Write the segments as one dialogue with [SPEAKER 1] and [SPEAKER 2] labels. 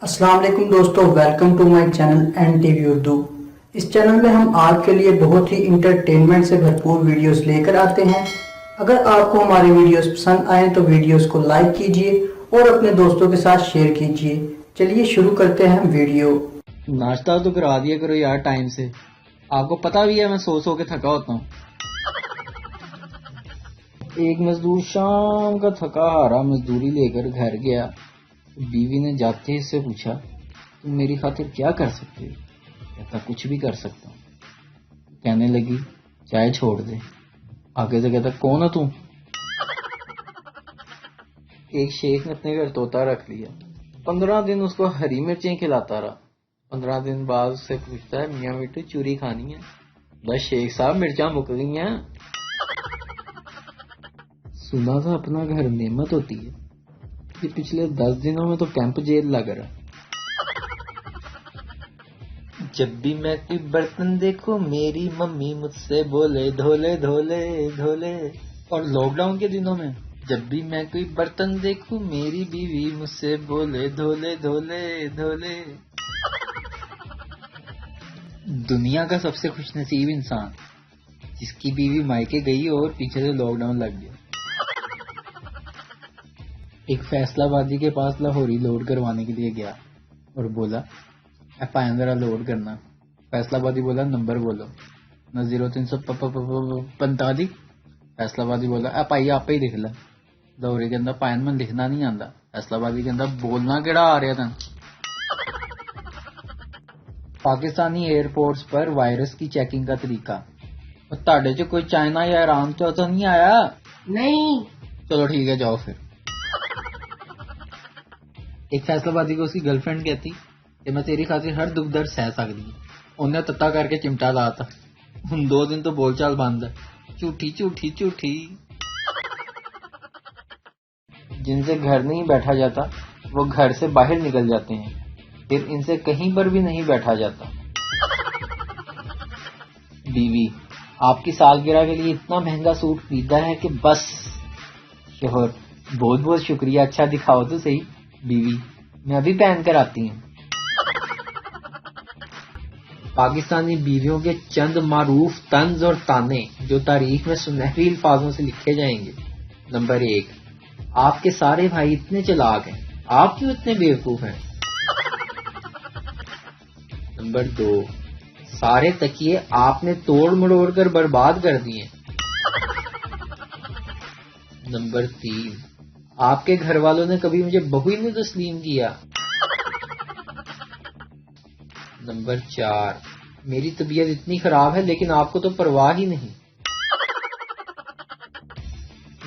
[SPEAKER 1] अस्सलाम वालेकुम दोस्तों, welcome to my channel N TV Urdu. इस चैनल में हम आपके लिए बहुत ही इंटरटेनमेंट से भरपूर वीडियोस लेकर आते हैं। अगर आपको हमारी वीडियोस पसंद आए तो वीडियोस को लाइक कीजिए और अपने दोस्तों के साथ शेयर कीजिए। चलिए शुरू करते हैं वीडियो।
[SPEAKER 2] नाश्ता तो करा दिया करो यार टाइम से। आपको पता भी है मैं सो सो के थका होता हूँ। एक मजदूर शाम का थका हारा मजदूरी लेकर घर गया। बीवी ने जाते ही इससे पूछा, तुम मेरी खातिर क्या कर सकते हो? कहता, कुछ भी कर सकता हूँ। कहने लगी, चाय छोड़ दे। आगे से कहता, कौन है तू? एक शेख ने अपने घर तोता रख लिया। 15 दिन उसको हरी मिर्चें खिलाता रहा। 15 दिन बाद उससे पूछता है, मियाँ बेटे चूरी खानी है? बस शेख साहब मिर्चा मुक गई हैं। सुना था अपना घर नेमत होती है। ये पिछले 10 दिनों में तो कैंप जेल लग रहा। जब भी मैं कोई बर्तन देखूं मेरी मम्मी मुझसे बोले धोले धोले धोले। और लॉकडाउन के दिनों में जब भी मैं कोई बर्तन देखूं मेरी बीवी मुझसे बोले धोले धोले धोले। दुनिया का सबसे खुशनसीब इंसान जिसकी बीवी मायके गई और पीछे से लॉकडाउन लग गया। एक फैसलाबादी के पास लाहौरी लोड करवाने के लिए गया और बोला, एफआईआर जरा लोड करना। फैसलाबादी बोला, नंबर बोलो। न 0345। फैसलाबादी बोला, एफआईआर आप ही लिख ला। लाहौरी कहता, पायन में लिखना नहीं आता। फैसलाबादी कहता, बोलना केड़ा आ रहा था। पाकिस्तानी एयरपोर्ट्स पर वायरस की चेकिंग का तरीका। ताड़े च कोई चाइना या ईरान तो नहीं आया? नहीं। चलो ठीक है, जाओ फिर। एक फैसलाबादी को उसकी गर्लफ्रेंड कहती कि मैं तेरी खातिर हर दुख दर्द सह सकती हूँ। उन्हें तत्ता करके चिमटा लाता। 2 दिन तो बोलचाल बंद है। झूठी झूठी झूठी। जिनसे घर नहीं बैठा जाता वो घर से बाहर निकल जाते हैं, फिर इनसे कहीं पर भी नहीं बैठा जाता। बीवी, आपकी सालगिरह के लिए इतना महंगा सूट खरीदा है कि बस। शोहर, बहुत बहुत शुक्रिया, अच्छा दिखाओ तो सही। बीवी, मैं अभी पहन कर आती हूँ। पाकिस्तानी बीवियों के चंद मारूफ तंज और ताने जो तारीख में सुनहरी अल्फाजों से लिखे जाएंगे। नंबर 1, आपके सारे भाई इतने चालाक हैं, आप क्यों इतने बेवकूफ हैं? नंबर 2, सारे तकिए आपने तोड़ मरोड़ कर बर्बाद कर दिए। नंबर 3, आपके घर वालों ने कभी मुझे बहू ही नहीं तस्लीम किया। नंबर 4, मेरी तबीयत इतनी खराब है लेकिन आपको तो परवाह ही नहीं।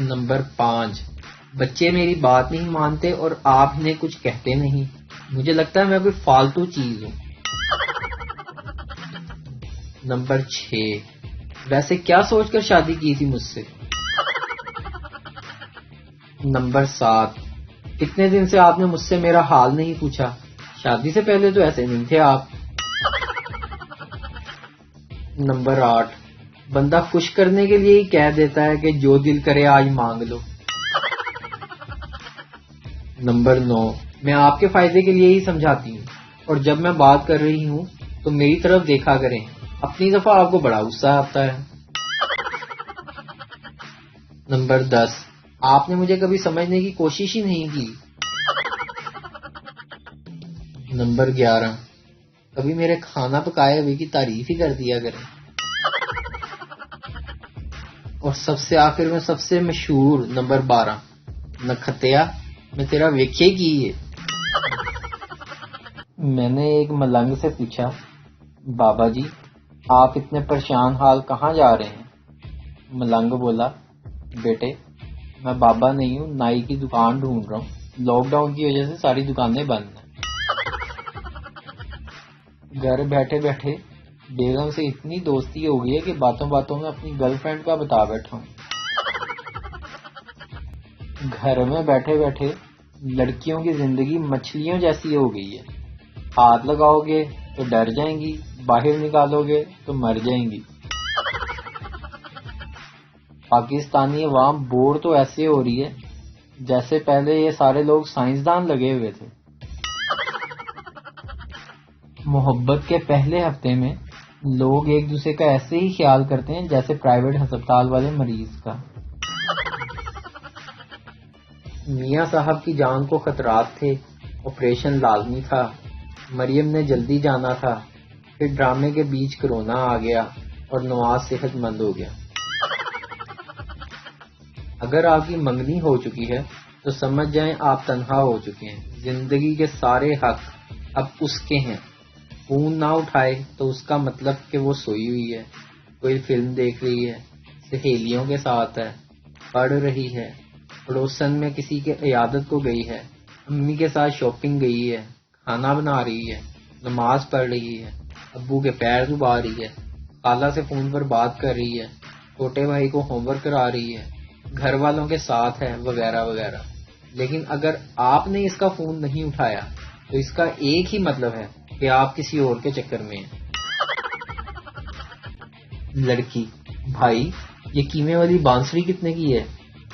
[SPEAKER 2] नंबर 5, बच्चे मेरी बात नहीं मानते और आप इन्हें कुछ कहते नहीं। मुझे लगता है मैं कोई फालतू चीज हूं। नंबर 6, वैसे क्या सोचकर शादी की थी मुझसे? नंबर 7, कितने दिन से आपने मुझसे मेरा हाल नहीं पूछा? शादी से पहले तो ऐसे नहीं थे आप। नंबर 8, बंदा खुश करने के लिए ही कह देता है कि जो दिल करे आज मांग लो। नंबर 9, मैं आपके फायदे के लिए ही समझाती हूँ और जब मैं बात कर रही हूँ तो मेरी तरफ देखा करें, अपनी दफा आपको बड़ा गुस्सा आता है। नंबर 10, आपने मुझे कभी समझने की कोशिश ही नहीं की। नंबर 11, कभी मेरे खाना पकाए हुए की तारीफ ही कर दिया करें। और सबसे आखिर में सबसे मशहूर नंबर 12, नखत्या, मैं तेरा वेख्या की है। मैंने एक मलंग से पूछा, बाबा जी आप इतने परेशान हाल कहाँ जा रहे हैं? मलंग बोला, बेटे मैं बाबा नहीं हूँ, नाई की दुकान ढूंढ रहा हूँ। लॉकडाउन की वजह से सारी दुकानें बंद हैं। घर बैठे बैठे बेगम से इतनी दोस्ती हो गई है कि बातों बातों में अपनी गर्लफ्रेंड का बता बैठा हूँ। घर में बैठे बैठे लड़कियों की जिंदगी मछलियों जैसी हो गई है। हाथ लगाओगे तो डर जाएंगी, बाहर निकालोगे तो मर जाएंगी। पाकिस्तानी अवाम बोर तो ऐसे हो रही है जैसे पहले ये सारे लोग साइंसदान लगे हुए थे। محبت کے پہلے ہفتے میں لوگ ایک دوسرے کا ایسے ہی خیال کرتے ہیں جیسے پرائیویٹ ہسپتال والے مریض کا۔ میاں صاحب کی جان کو خطرات تھے، آپریشن لازمی تھا، مریم نے جلدی جانا تھا، پھر ڈرامے کے بیچ کرونا آ گیا اور نواز صحت مند ہو گیا۔ اگر آپ کی منگنی ہو چکی ہے تو سمجھ جائیں آپ تنہا ہو چکے ہیں، زندگی کے سارے حق اب اس کے ہیں۔ فون نہ اٹھائے تو اس کا مطلب کہ وہ سوئی ہوئی ہے، کوئی فلم دیکھ رہی ہے، سہیلیوں کے ساتھ ہے، پڑھ رہی ہے، پڑوسن میں کسی کے عیادت کو گئی ہے، امی کے ساتھ شاپنگ گئی ہے، کھانا بنا رہی ہے، نماز پڑھ رہی ہے، ابو کے پیر دبا رہی ہے، خالہ سے فون پر بات کر رہی ہے، چھوٹے بھائی کو ہوم ورک کرا رہی ہے، گھر والوں کے ساتھ ہے، وغیرہ وغیرہ۔ لیکن اگر آپ نے اس کا فون نہیں اٹھایا تو اس کا ایک ہی مطلب ہے کہ آپ کسی اور کے چکر میں ہیں۔ لڑکی: بھائی یہ قیمے والی بانسری کتنے کی ہے؟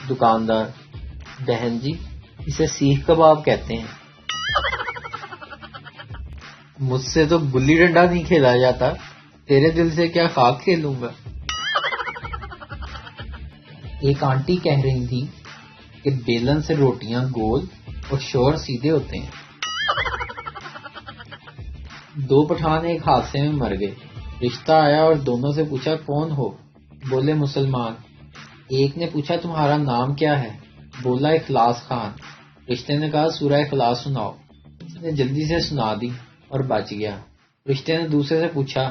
[SPEAKER 2] دکاندار: بہن جی اسے سیخ کباب کہتے ہیں۔ مجھ سے تو گلی ڈنڈا نہیں کھیلا جاتا، تیرے دل سے کیا خاک کھیلوں گا۔ ایک آنٹی کہہ رہی تھی کہ بیلن سے روٹیاں گول اور شور سیدھے ہوتے ہیں۔ دو پٹھان ایک حادثے میں مر گئے، رشتہ آیا اور دونوں سے پوچھا کون ہو؟ بولے مسلمان۔ ایک نے پوچھا تمہارا نام کیا ہے؟ بولا اخلاص خان۔ رشتے نے کہا سورہ اخلاص سناؤ۔ اس نے جلدی سے سنا دی اور بچ گیا۔ رشتے نے دوسرے سے پوچھا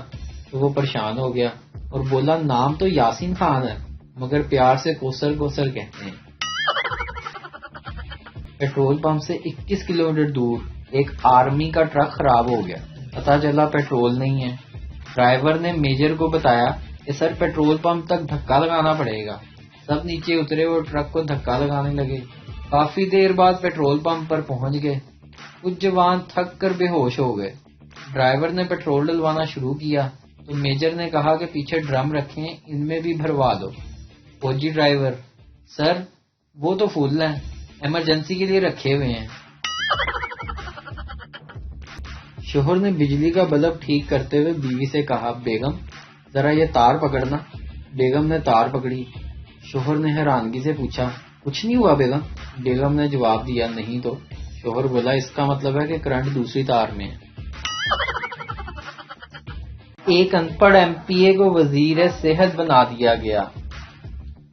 [SPEAKER 2] تو وہ پریشان ہو گیا اور بولا نام تو یاسین خان ہے مگر پیار سے کوثر کوثر کہتے ہیں۔ پیٹرول پمپ سے 21 کلومیٹر دور ایک آرمی کا ٹرک خراب ہو گیا، پتہ چلا پیٹرول نہیں ہے۔ ڈرائیور نے میجر کو بتایا کہ سر پیٹرول پمپ تک دھکا لگانا پڑے گا۔ سب نیچے اترے اور ٹرک کو دھکا لگانے لگے۔ کافی دیر بعد پیٹرول پمپ پر پہنچ گئے۔ کچھ جوان تھک کر بے ہوش ہو گئے۔ ڈرائیور نے پیٹرول ڈلوانا شروع کیا تو میجر نے کہا کہ پیچھے ڈرم رکھیں، ان میں بھی بھروا دو۔ فوجی ڈرائیور: سر وہ تو فل ہیں، ایمرجنسی کے لیے رکھے ہوئے ہیں۔ شوہر نے بجلی کا بلب ٹھیک کرتے ہوئے بیوی سے کہا بیگم ذرا یہ تار پکڑنا۔ بیگم نے تار پکڑی۔ شوہر نے حیرانگی سے پوچھا کچھ نہیں ہوا بیگم؟ بیگم نے جواب دیا نہیں تو۔ شوہر بولا اس کا مطلب ہے کہ کرنٹ دوسری تار میں ہے۔ ایک ان پڑھ ایم پی اے کو وزیر صحت بنا دیا گیا۔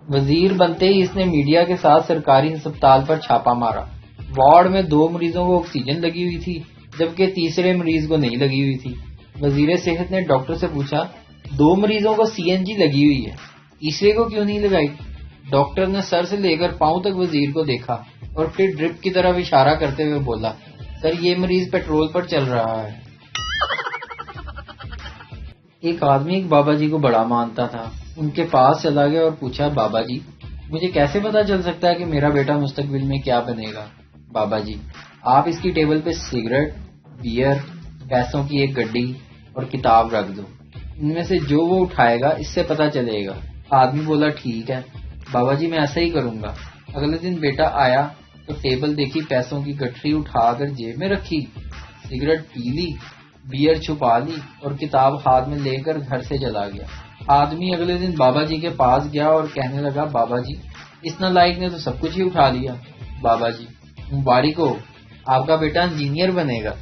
[SPEAKER 2] وزیر بنتے ہی اس نے میڈیا کے ساتھ سرکاری ہسپتال پر چھاپا مارا۔ وارڈ میں 2 مریضوں کو آکسیجن لگی ہوئی تھی جبکہ تیسرے مریض کو نہیں لگی ہوئی تھی۔ وزیر صحت نے ڈاکٹر سے پوچھا 2 مریضوں کو سی این جی لگی ہوئی ہے، تیسرے کو کیوں نہیں لگائی؟ ڈاکٹر نے سر سے لے کر پاؤں تک وزیر کو دیکھا اور پھر ڈرپ کی طرف اشارہ کرتے ہوئے بولا سر یہ مریض پیٹرول پر چل رہا ہے۔ ایک آدمی ایک بابا جی کو بڑا مانتا تھا، ان کے پاس چلا گیا اور پوچھا بابا جی مجھے کیسے پتا چل سکتا ہے کہ میرا بیٹا مستقبل میں کیا بنے گا؟ بابا جی آپ اس کی ٹیبل پہ سگریٹ، بیئر، پیسوں کی ایک گڈی اور کتاب رکھ دو، ان میں سے جو وہ اٹھائے گا اس سے پتا چلے گا۔ آدمی بولا ٹھیک ہے بابا جی میں ایسا ہی کروں گا۔ اگلے دن بیٹا آیا تو ٹیبل دیکھی، پیسوں کی گٹھری اٹھا کر جیب میں رکھی، سگریٹ پی لی، بیئر چھپا لی اور کتاب ہاتھ میں لے کر گھر سے چلا گیا۔ آدمی اگلے دن بابا جی کے پاس گیا اور کہنے لگا بابا جی اس نالائق نے تو سب کچھ ہی اٹھا لیا۔ بابا جی مبارک ہو، آپ کا بیٹا انجینئر بنے گا۔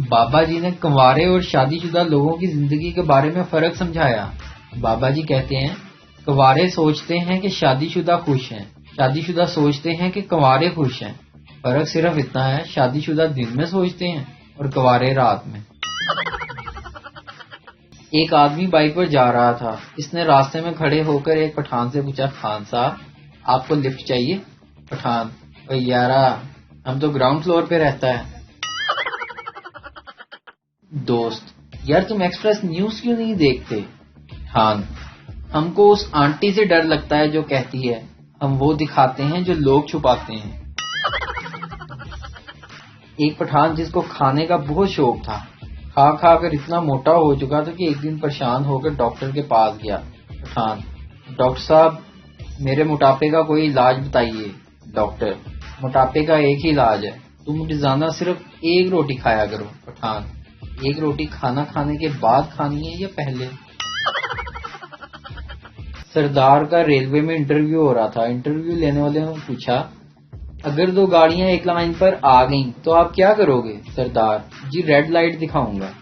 [SPEAKER 2] بابا جی نے کنوارے اور شادی شدہ لوگوں کی زندگی کے بارے میں فرق سمجھایا۔ بابا جی کہتے ہیں کنوارے سوچتے ہیں کہ شادی شدہ خوش ہیں، شادی شدہ سوچتے ہیں کہ کنوارے خوش ہیں، فرق صرف اتنا ہے شادی شدہ دن میں سوچتے ہیں اور کنوارے رات میں۔ ایک آدمی بائک پر جا رہا تھا، اس نے راستے میں کھڑے ہو کر ایک پٹھان سے پوچھا خان صاحب آپ کو لفٹ چاہیے؟ پٹھان: اوے یارا ہم تو گراؤنڈ فلور پہ رہتا ہے۔ دوست: یار تم ایکسپریس نیوز کیوں نہیں دیکھتے؟ پٹھان: ہم کو اس آنٹی سے ڈر لگتا ہے جو کہتی ہے ہم وہ دکھاتے ہیں جو لوگ چھپاتے ہیں۔ ایک پٹھان جس کو کھانے کا بہت شوق تھا، کھا کھا کر اتنا موٹا ہو چکا تھا کہ ایک دن پریشان ہو کر ڈاکٹر کے پاس گیا۔ پٹھان: ڈاکٹر صاحب میرے موٹاپے کا کوئی علاج بتائیے۔ ڈاکٹر: موٹاپے کا ایک ہی علاج ہے، तुम रोजाना सिर्फ एक रोटी खाया करो। पठान, एक रोटी खाना खाने के बाद खानी है या पहले? सरदार का रेलवे में इंटरव्यू हो रहा था। इंटरव्यू लेने वाले ने पूछा, अगर दो गाड़ियां एक लाइन पर आ गईं तो आप क्या करोगे? सरदार, जी रेड लाइट दिखाऊंगा।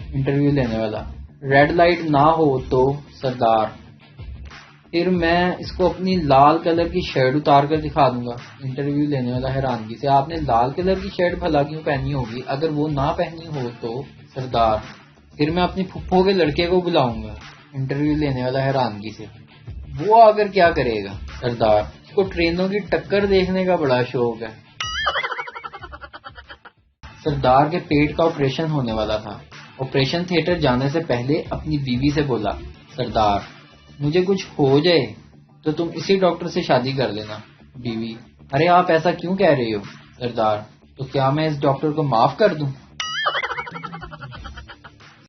[SPEAKER 2] इंटरव्यू लेने वाला, रेड लाइट ना हो तो? सरदार, फिर मैं इसको अपनी लाल कलर की शर्ट उतार कर दिखा दूंगा। इंटरव्यू लेने वाला हैरानगी से, आपने लाल कलर की शर्ट भला क्यों पहनी होगी? अगर वो ना पहनी हो तो? सरदार, फिर मैं अपनी फुफ्फो के लड़के को बुलाऊंगा। इंटरव्यू लेने वाला हैरानगी से, वो आकर क्या करेगा? सरदार, उसको ट्रेनों की टक्कर देखने का बड़ा शौक है। सरदार के पेट का ऑपरेशन होने वाला था। ऑपरेशन थिएटर जाने से पहले अपनी बीवी से बोला, सरदार, मुझे कुछ हो जाए तो तुम इसी डॉक्टर से शादी कर लेना। बीवी, अरे आप ऐसा क्यों कह रही हो? सरदार, तो क्या मैं इस डॉक्टर को माफ कर दूं?